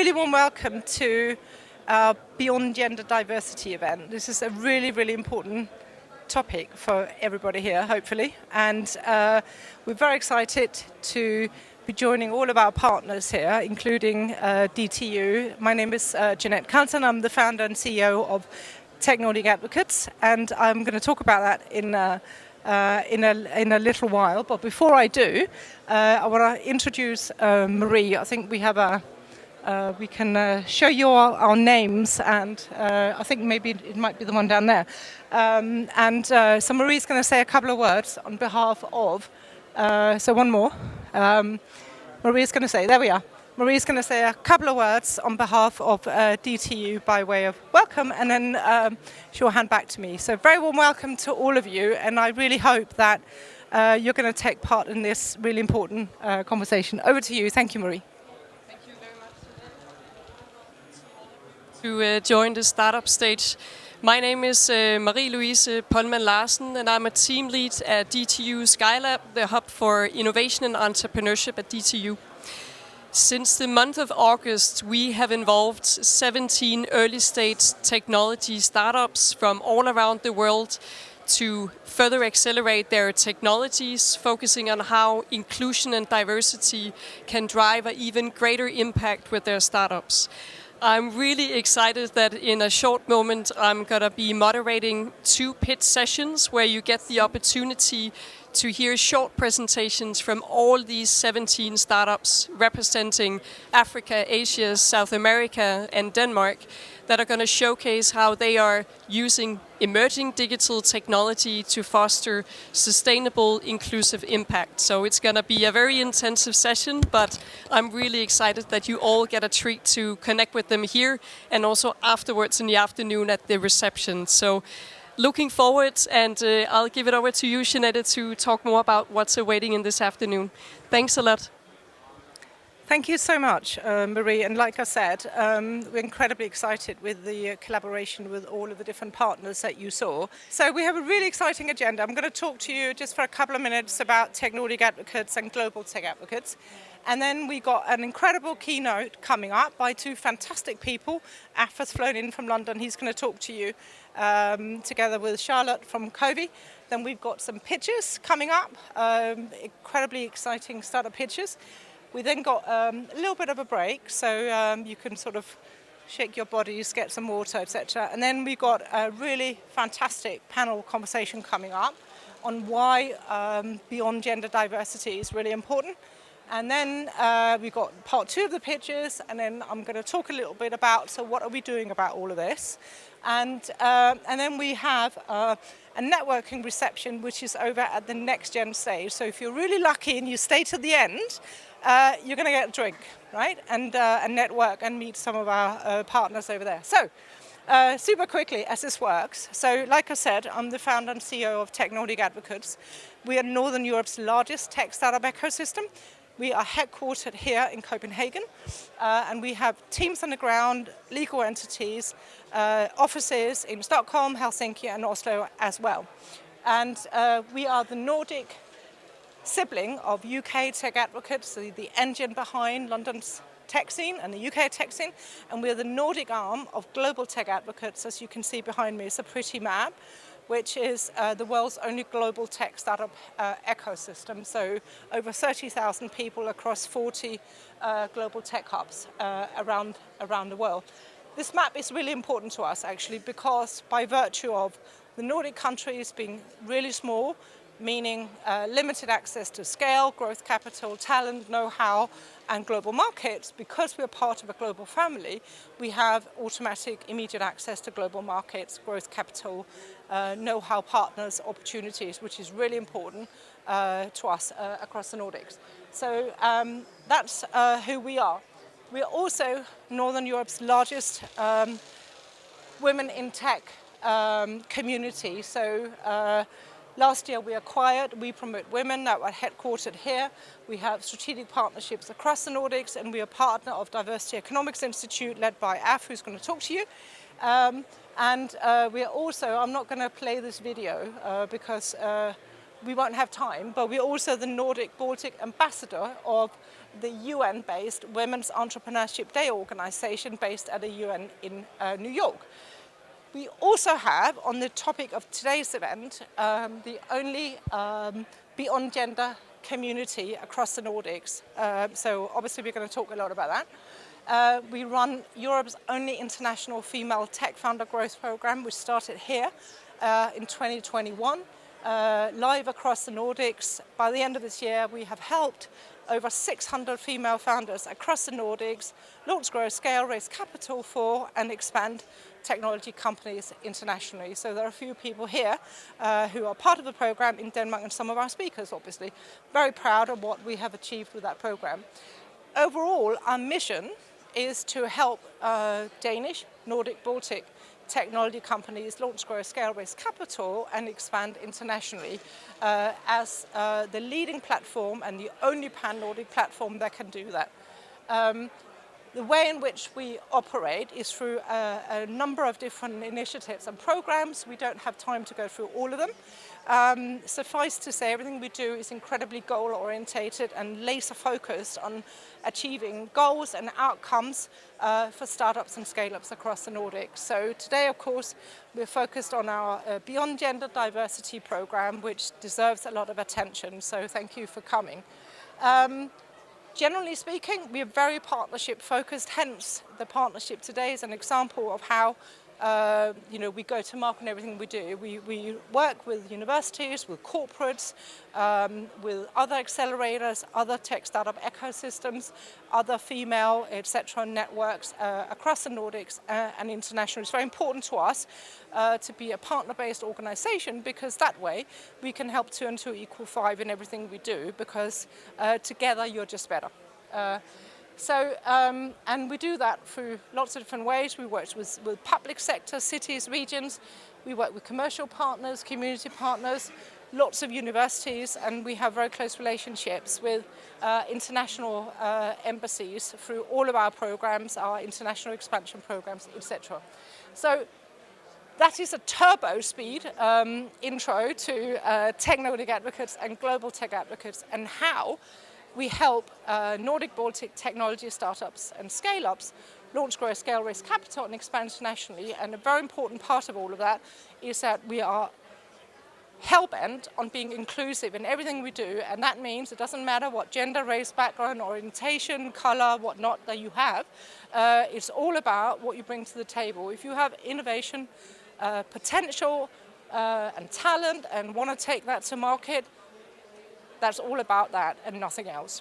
really warm welcome to our Beyond Gender Diversity event. This is a really, really important topic for everybody here, hopefully. And we're very excited to be joining all of our partners here, including DTU. My name is Jeanette Carlton. I'm the founder and CEO of Tech Nordic Advocates, and I'm going to talk about that in a little while. But before I do, I want to introduce Marie. I think we have we can show you our names, and I think maybe it might be the one down there. So Marie's going to say a couple of words on behalf of. So one more. Marie's going to say, there we are. Marie's going to say a couple of words on behalf of DTU by way of welcome, and then she'll hand back to me. So very warm welcome to all of you, and I really hope that you're going to take part in this really important conversation. Over to you. Thank you, Marie. Thank you very much to join the startup stage. My name is Marie-Louise Polman Larsen, and I'm a team lead at DTU Skylab, the hub for innovation and entrepreneurship at DTU. Since the month of August, we have involved 17 early-stage technology startups from all around the world to further accelerate their technologies, focusing on how inclusion and diversity can drive an even greater impact with their startups. I'm really excited that in a short moment I'm going to be moderating 2 pitch sessions where you get the opportunity to hear short presentations from all these 17 startups representing Africa, Asia, South America and Denmark that are going to showcase how they are using emerging digital technology to foster sustainable, inclusive impact. So it's going to be a very intensive session, but I'm really excited that you all get a treat to connect with them here and also afterwards in the afternoon at the reception. So looking forward, and I'll give it over to you, Jeanette, to talk more about what's awaiting in this afternoon. Thanks a lot. Thank you so much, Marie. And like I said, we're incredibly excited with the collaboration with all of the different partners that you saw. So we have a really exciting agenda. I'm going to talk to you just for a couple of minutes about Tech Nordic Advocates and Global Tech Advocates. And then we got an incredible keynote coming up by 2 fantastic people. Af's flown in from London. He's going to talk to you together with Charlotte from Covey. Then we've got some pitches coming up, incredibly exciting startup pitches. We then got a little bit of a break, so you can sort of shake your bodies, get some water, etc. And then we got a really fantastic panel conversation coming up on why beyond gender diversity is really important. And then we got part 2 of the pitches, and then I'm going to talk a little bit about, so what are we doing about all of this? And then we have a networking reception, which is over at the next gen stage. So if you're really lucky and you stay to the end, you're going to get a drink, right? And network and meet some of our partners over there. So super quickly as this works. So like I said, I'm the founder and CEO of Tech Nordic Advocates. We are Northern Europe's largest tech startup ecosystem. We are headquartered here in Copenhagen, and we have teams on the ground, legal entities, offices in Stockholm, Helsinki and Oslo as well. And we are the Nordic sibling of UK Tech Advocates, the engine behind London's tech scene and the UK tech scene, and we're the Nordic arm of Global Tech Advocates. As you can see behind me, it's a pretty map, which is the world's only global tech startup ecosystem. So over 30,000 people across 40 global tech hubs around the world. This map is really important to us actually, because by virtue of the Nordic countries being really small, meaning limited access to scale, growth capital, talent, know-how, and global markets, because we're part of a global family, we have automatic, immediate access to global markets, growth capital, know-how partners, opportunities, which is really important to us across the Nordics. So that's who we are. We are also Northern Europe's largest women in tech community. So last year we acquired We Promote Women, that were headquartered here. We have strategic partnerships across the Nordics, and we are partner of Diversity Economics Institute led by Af, who's going to talk to you. And we are also, I'm not going to play this video because we won't have time, but we're also the Nordic Baltic ambassador of the UN-based Women's Entrepreneurship Day organization based at the UN in New York. We also have, on the topic of today's event, the only Beyond Gender community across the Nordics. So obviously we're going to talk a lot about that. We run Europe's only international female tech founder growth program, which started here in 2021, live across the Nordics. By the end of this year, we have helped over 600 female founders across the Nordics launch, grow, scale, raise capital for, and expand technology companies internationally. So there are a few people here who are part of the program in Denmark, and some of our speakers, obviously. Very proud of what we have achieved with that program. Overall, our mission is to help Danish, Nordic, Baltic technology companies launch, grow, scale, raise capital, and expand internationally as the leading platform and the only pan-Nordic platform that can do that. The way in which we operate is through a number of different initiatives and programs. We don't have time to go through all of them. Suffice to say, everything we do is incredibly goal-orientated and laser-focused on achieving goals and outcomes for startups and scale-ups across the Nordics. So today, of course, we're focused on our Beyond Gender Diversity program, which deserves a lot of attention. So thank you for coming. Generally speaking, we are very partnership focused, hence the partnership today is an example of how we go to market and everything we do. We work with universities, with corporates, with other accelerators, other tech startup ecosystems, other female, etc. networks across the Nordics and internationally. It's very important to us to be a partner-based organization, because that way we can help 2 and 2 equal 5 in everything we do, because together you're just better. And we do that through lots of different ways. We work with public sector, cities, regions. We work with commercial partners, community partners, lots of universities, and we have very close relationships with international embassies through all of our programs, our international expansion programs, etc. So that is a turbo speed intro to Tech Nordic Advocates and Global Tech Advocates, and how we help Nordic Baltic technology startups and scale-ups launch, grow, scale, raise capital, and expand internationally. And a very important part of all of that is that we are hell-bent on being inclusive in everything we do, and that means it doesn't matter what gender, race, background, orientation, color, whatnot that you have. It's all about what you bring to the table. If you have innovation, potential, and talent, and want to take that to market, that's all about that and nothing else.